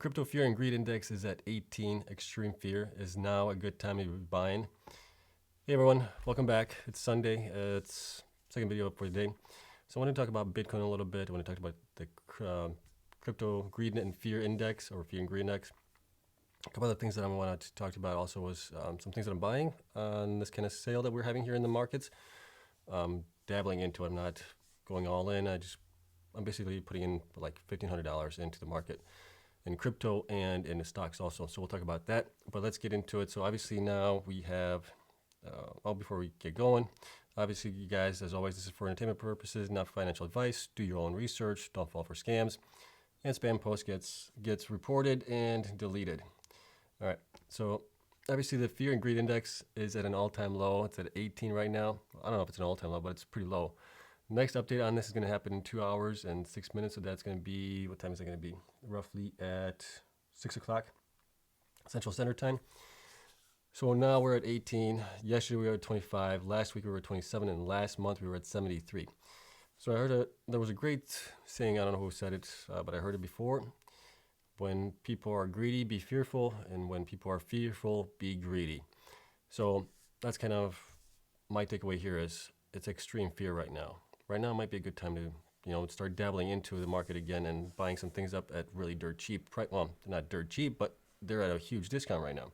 crypto fear and greed index is at 18. Extreme fear is now a good time to be buying. Hey everyone, welcome back. It's Sunday. It's second video up for the day. So I want to talk about Bitcoin a little bit. I want to talk about the crypto greed and fear index, or fear and greed index. A couple other things that I wanted to talk about also was some things that I'm buying on this kind of sale that we're having here in the markets. Dabbling into it. I'm not going all in. I'm basically putting in like $1,500 into the market in crypto and in the stocks also. So we'll talk about that, but let's get into it. So obviously now we have, before we get going, obviously you guys, as always, this is for entertainment purposes, not financial advice. Do your own research, don't fall for scams, and spam post gets reported and deleted. All right, so obviously the fear and greed index is at an all-time low. It's at 18 right now. I don't know if it's an all-time low, but it's pretty low. Next update on this is going to happen in 2 hours and 6 minutes. So that's going to be, what time is it going to be? Roughly at 6 o'clock Central Standard Time. So now we're at 18. Yesterday we were at 25. Last week we were at 27. And last month we were at 73. So I heard there was a great saying, I don't know who said it, but I heard it before. When people are greedy, be fearful. And when people are fearful, be greedy. So that's kind of my takeaway here is it's extreme fear right now. Right now might be a good time to, start dabbling into the market again and buying some things up at really dirt cheap price. Well, they're not dirt cheap, but they're at a huge discount right now.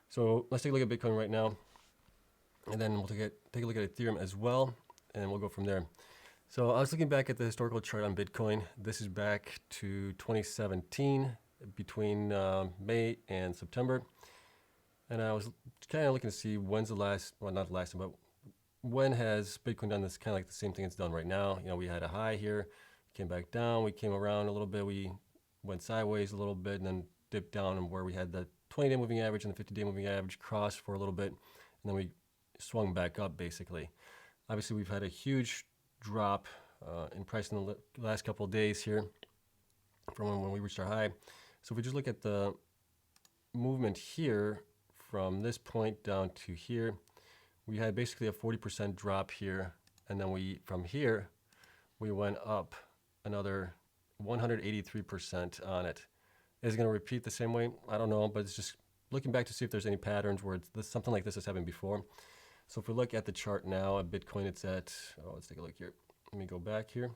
So let's take a look at Bitcoin right now, and then we'll take a look at Ethereum as well, and we'll go from there. So I was looking back at the historical chart on Bitcoin. This is back to 2017, between May and September, and I was kind of looking to see when's the last, well, not the last, but when has Bitcoin done this kind of like the same thing it's done right now? We had a high here, came back down, we came around a little bit, we went sideways a little bit, and then dipped down, and where we had the 20-day moving average and the 50-day moving average cross for a little bit, and then we swung back up basically. Obviously, we've had a huge drop in price in the last couple of days here from when we reached our high. So if we just look at the movement here from this point down to here, we had basically a 40% drop here, and then from here, we went up another 183% on it. Is it going to repeat the same way? I don't know, but it's just looking back to see if there's any patterns where something like this has happened before. So if we look at the chart now at Bitcoin, it's at, let's take a look here. Let me go back here.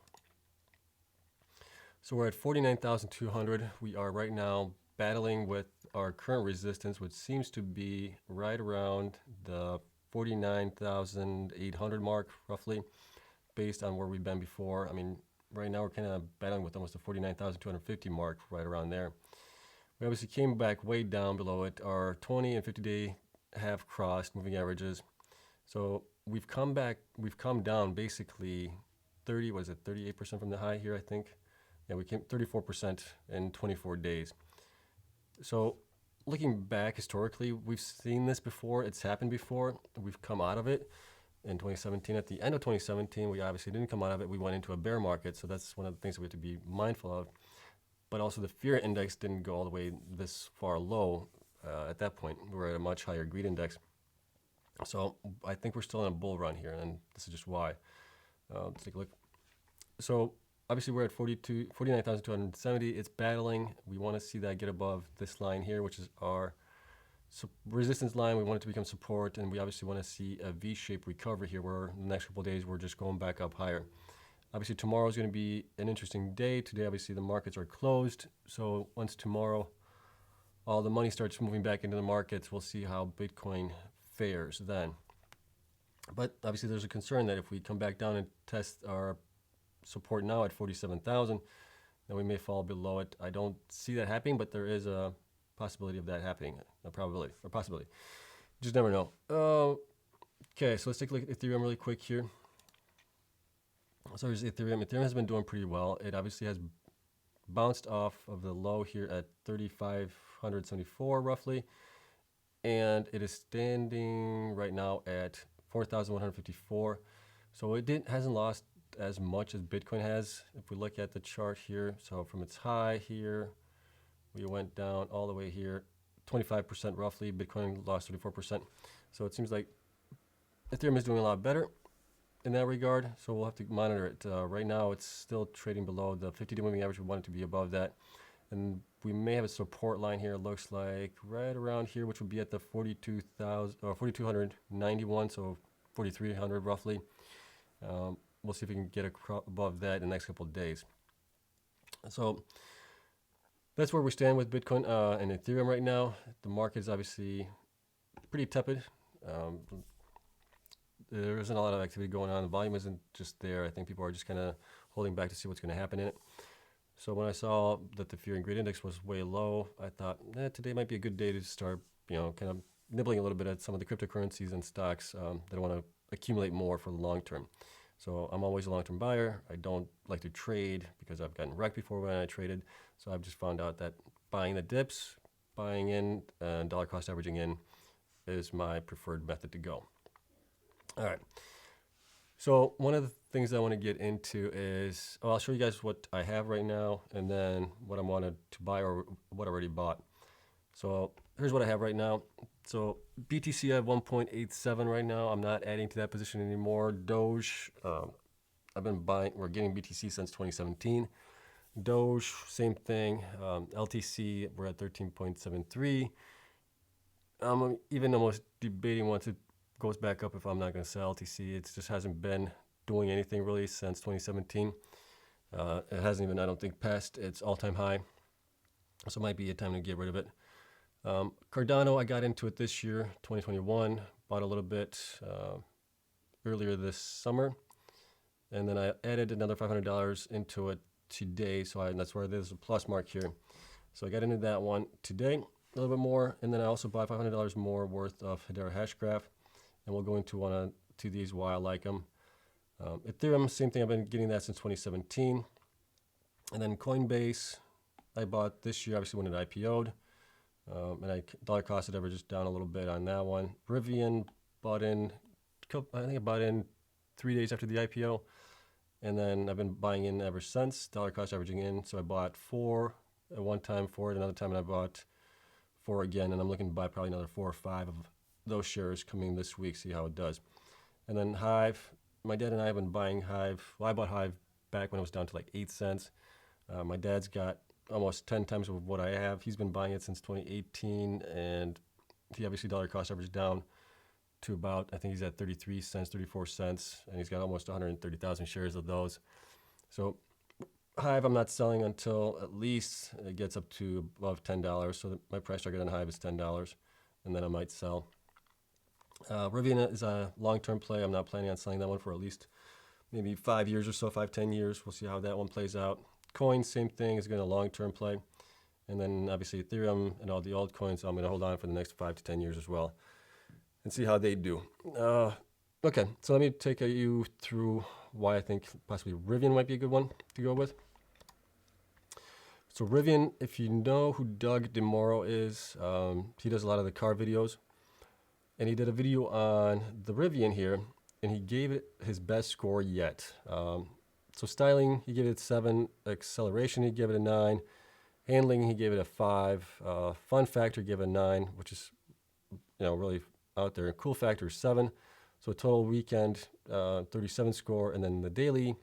So we're at 49,200. We are right now battling with our current resistance, which seems to be right around the 49,800 mark, roughly, based on where we've been before. I mean, right now we're kind of battling with almost the 49,250 mark, right around there. We obviously came back way down below it. Our 20 and 50-day have crossed moving averages. So we've come down basically 38% from the high here, I think. Yeah, we came 34% in 24 days. So looking back historically, we've seen this before. It's happened before. We've come out of it in 2017. At the end of 2017, we obviously didn't come out of it. We went into a bear market. So that's one of the things that we have to be mindful of. But also the fear index didn't go all the way this far low at that point. We were at a much higher greed index. So I think we're still in a bull run here, and this is just why. Let's take a look. So obviously we're at 49,270. It's battling. We want to see that get above this line here, which is our resistance line. We want it to become support, and we obviously want to see a V-shaped recovery here, where in the next couple of days we're just going back up higher. Obviously tomorrow is going to be an interesting day. Today obviously the markets are closed, so once tomorrow all the money starts moving back into the markets, we'll see how Bitcoin fares then. But obviously there's a concern that if we come back down and test our support now at 47,000, then we may fall below it. I don't see that happening, but there is a possibility of that happening, a probability or possibility. Just never know. Okay, so let's take a look at Ethereum really quick here. So here's Ethereum. Ethereum has been doing pretty well. It obviously has bounced off of the low here at 3,574 roughly, and it is standing right now at 4,154. So it hasn't lost as much as Bitcoin has. If we look at the chart here, so from its high here, we went down all the way here, 25% roughly. Bitcoin lost 34%. So it seems like Ethereum is doing a lot better in that regard. So we'll have to monitor it. Right now, it's still trading below the 50-day moving average. We want it to be above that. And we may have a support line here. It looks like right around here, which would be at the 42,000 or 4,291, so 4,300 roughly. We'll see if we can get above that in the next couple of days. So that's where we stand with Bitcoin and Ethereum right now. The market is obviously pretty tepid. There isn't a lot of activity going on. The volume isn't just there. I think people are just kind of holding back to see what's going to happen in it. So when I saw that the Fear and Greed Index was way low, I thought, today might be a good day to start, kind of nibbling a little bit at some of the cryptocurrencies and stocks that I want to accumulate more for the long term. So I'm always a long-term buyer. I don't like to trade because I've gotten wrecked before when I traded. So I've just found out that buying the dips, buying in, and dollar cost averaging in is my preferred method to go. All right. So one of the things I want to get into is, I'll show you guys what I have right now and then what I wanted to buy or what I already bought. So here's what I have right now. So BTC I have 1.87 right now. I'm not adding to that position anymore. Doge, I've been buying, we're getting BTC since 2017. Doge, same thing. LTC, we're at 13.73. I'm even almost debating once it goes back up if I'm not going to sell LTC. It just hasn't been doing anything really since 2017. It hasn't even, I don't think, passed its all-time high. So it might be a time to get rid of it. Cardano, I got into it this year, 2021. Bought a little bit earlier this summer. And then I added another $500 into it today. So that's where there's a plus mark here. So I got into that one today, a little bit more. And then I also bought $500 more worth of Hedera Hashgraph. And we'll go into one or two of these why I like them. Ethereum, same thing. I've been getting that since 2017. And then Coinbase, I bought this year, obviously when it IPO'd. And dollar cost average just down a little bit on that one. Rivian bought in, I think I bought in 3 days after the IPO. And then I've been buying in ever since, dollar cost averaging in. So I bought 4 at one time for it, another time, and I bought 4 again. And I'm looking to buy probably another 4 or 5 of those shares coming this week, see how it does. And then Hive, my dad and I have been buying Hive. Well, I bought Hive back when it was down to like 8 cents. My dad's got almost 10 times of what I have. He's been buying it since 2018, and he obviously dollar cost average down to about, I think he's at 33 cents, 34 cents, and he's got almost 130,000 shares of those. So Hive, I'm not selling until at least it gets up to above $10. So my price target on Hive is $10, and then I might sell. Rivian is a long-term play. I'm not planning on selling that one for at least maybe 5 years or so, 5-10 years. We'll see how that one plays out. Coin, same thing, is going to long-term play. And then obviously Ethereum and all the altcoins, I'm going to hold on for the next 5 to 10 years as well and see how they do. Okay, so let me take you through why I think possibly Rivian might be a good one to go with. So Rivian, if you know who Doug DeMoro is, he does a lot of the car videos. And he did a video on the Rivian here, and he gave it his best score yet. So styling, he gave it 7. Acceleration, he gave it a 9. Handling, he gave it a 5. Fun factor, gave it a 9, which is, really out there. Cool factor, 7. So total weekend, 37 score. And then the daily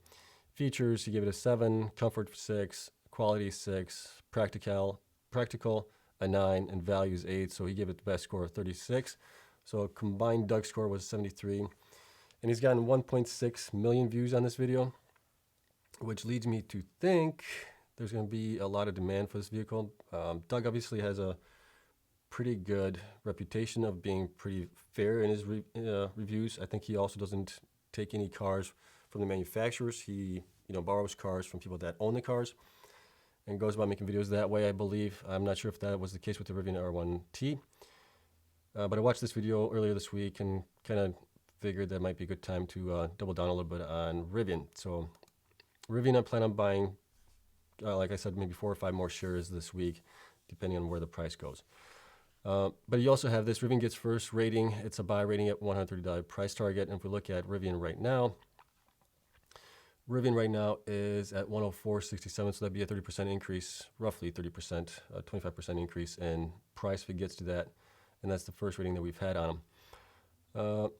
features, he gave it a 7. Comfort, 6. Quality, 6. Practical, a 9. And values, 8. So he gave it the best score of 36. So combined Doug score was 73. And he's gotten 1.6 million views on this video, which leads me to think there's going to be a lot of demand for this vehicle. Doug obviously has a pretty good reputation of being pretty fair in his reviews. I think he also doesn't take any cars from the manufacturers. He borrows cars from people that own the cars and goes about making videos that way, I believe. I'm not sure if that was the case with the Rivian R1T. But I watched this video earlier this week and kind of figured that might be a good time to double down a little bit on Rivian. So Rivian, I plan on buying, like I said, maybe 4 or 5 more shares this week, depending on where the price goes. But you also have this Rivian gets first rating. It's a buy rating at $130 price target. And if we look at Rivian right now is at 104.67. So that'd be a 30% increase, roughly 30%, 25% increase in price if it gets to that. And that's the first rating that we've had on them.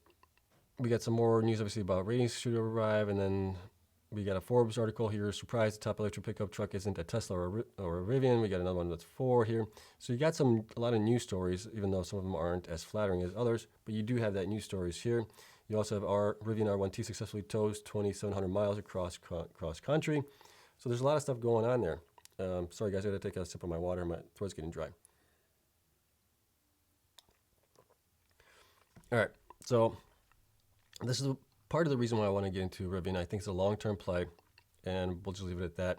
We got some more news, obviously, about ratings should arrive, and then We got a Forbes article here. Surprise, the top electric pickup truck isn't a Tesla or a Rivian. We got another one that's 4 here. So you got a lot of news stories, even though some of them aren't as flattering as others. But you do have that news stories here. You also have our Rivian R1T successfully tows 2,700 miles across cross country. So there's a lot of stuff going on there. Sorry guys, I got to take a sip of my water. My throat's getting dry. All right, so this is part of the reason why I want to get into Rivian. I think it's a long-term play, and we'll just leave it at that.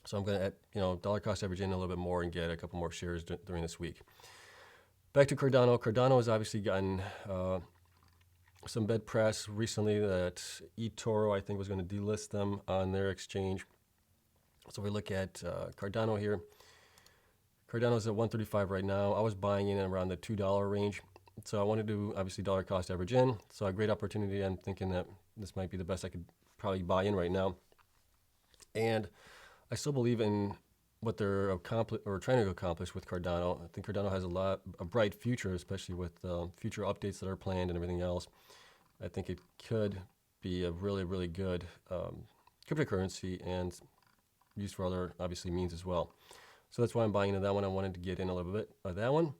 So I'm going to, dollar cost average in a little bit more and get a couple more shares during this week. Back to Cardano. Cardano has obviously gotten some bad press recently that eToro, I think, was going to delist them on their exchange. So we look at Cardano here. Cardano's at 135 right now. I was buying in around the $2 range. So I wanted to obviously dollar cost average in. So a great opportunity. I'm thinking that this might be the best I could probably buy in right now. And I still believe in what they're trying to accomplish with Cardano. I think Cardano has a bright future, especially with future updates that are planned and everything else. I think it could be a really, really good cryptocurrency and used for other, obviously, means as well. So that's why I'm buying into that one. I wanted to get in a little bit of that one.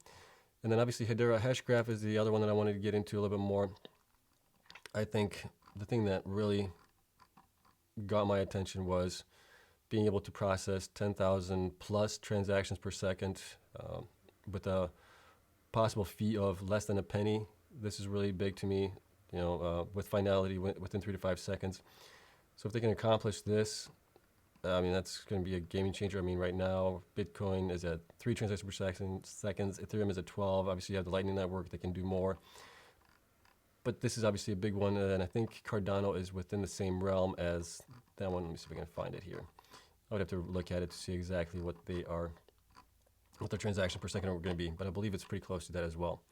And then obviously Hedera Hashgraph is the other one that I wanted to get into a little bit more. I think the thing that really got my attention was being able to process 10,000 plus transactions per second with a possible fee of less than a penny. This is really big to me, with finality within 3 to 5 seconds. So if they can accomplish this, that's going to be a game changer. Right now, Bitcoin is at 3 transactions per second. Ethereum is at 12. Obviously, you have the Lightning Network that can do more. But this is obviously a big one, and I think Cardano is within the same realm as that one. Let me see if I can find it here. I would have to look at it to see exactly what their transactions per second are going to be, but I believe it's pretty close to that as well.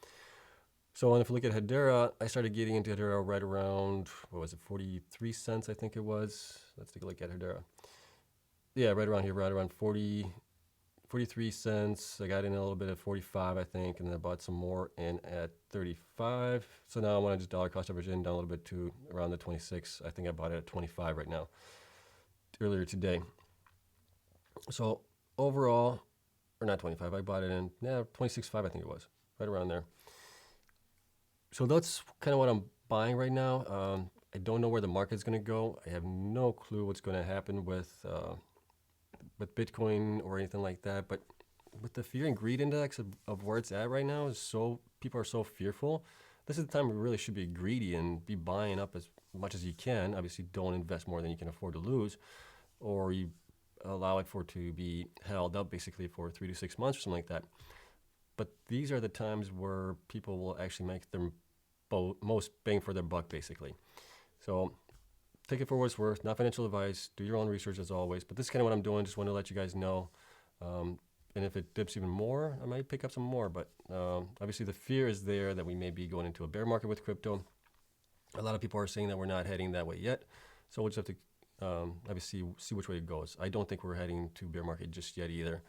So if you look at Hedera, I started getting into Hedera right around, 43 cents, I think it was. Let's take a look at Hedera. Yeah, right around here, right around 43 cents. I got in a little bit at 45, I think, and then I bought some more in at 35. So now I want to just dollar cost average in down a little bit to around the 26. I think I bought it at 25 right now, earlier today. So overall, or not 25, I bought it in 26.5, I think it was, right around there. So that's kind of what I'm buying right now. I don't know where the market's going to go. I have no clue what's going to happen with Bitcoin or anything like that. But with the fear and greed index of where it's at right now, people are so fearful. This is the time we really should be greedy and be buying up as much as you can. Obviously, don't invest more than you can afford to lose, or you allow it to be held up basically for 3 to 6 months or something like that. But these are the times where people will actually make their most bang for their buck, basically. So take it for what it's worth, not financial advice. Do your own research as always. But this is kind of what I'm doing. Just want to let you guys know. And if it dips even more, I might pick up some more. But obviously the fear is there that we may be going into a bear market with crypto. A lot of people are saying that we're not heading that way yet. So we'll just have to obviously see which way it goes. I don't think we're heading to bear market just yet either.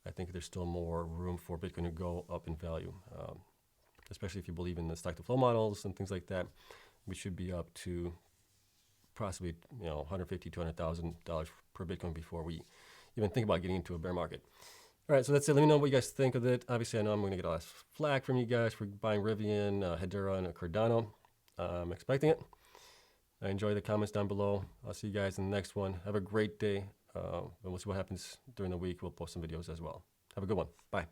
I think there's still more room for Bitcoin to go up in value, especially if you believe in the stock-to-flow models and things like that. We should be up to possibly $150,000 to $200,000 per Bitcoin before we even think about getting into a bear market. All right, so that's it. Let me know what you guys think of it. Obviously, I know I'm going to get a lot of flack from you guys for buying Rivian, Hedera, and Cardano. I'm expecting it. I enjoy the comments down below. I'll see you guys in the next one. Have a great day. And we'll see what happens during the week. We'll post some videos as well. Have a good one. Bye.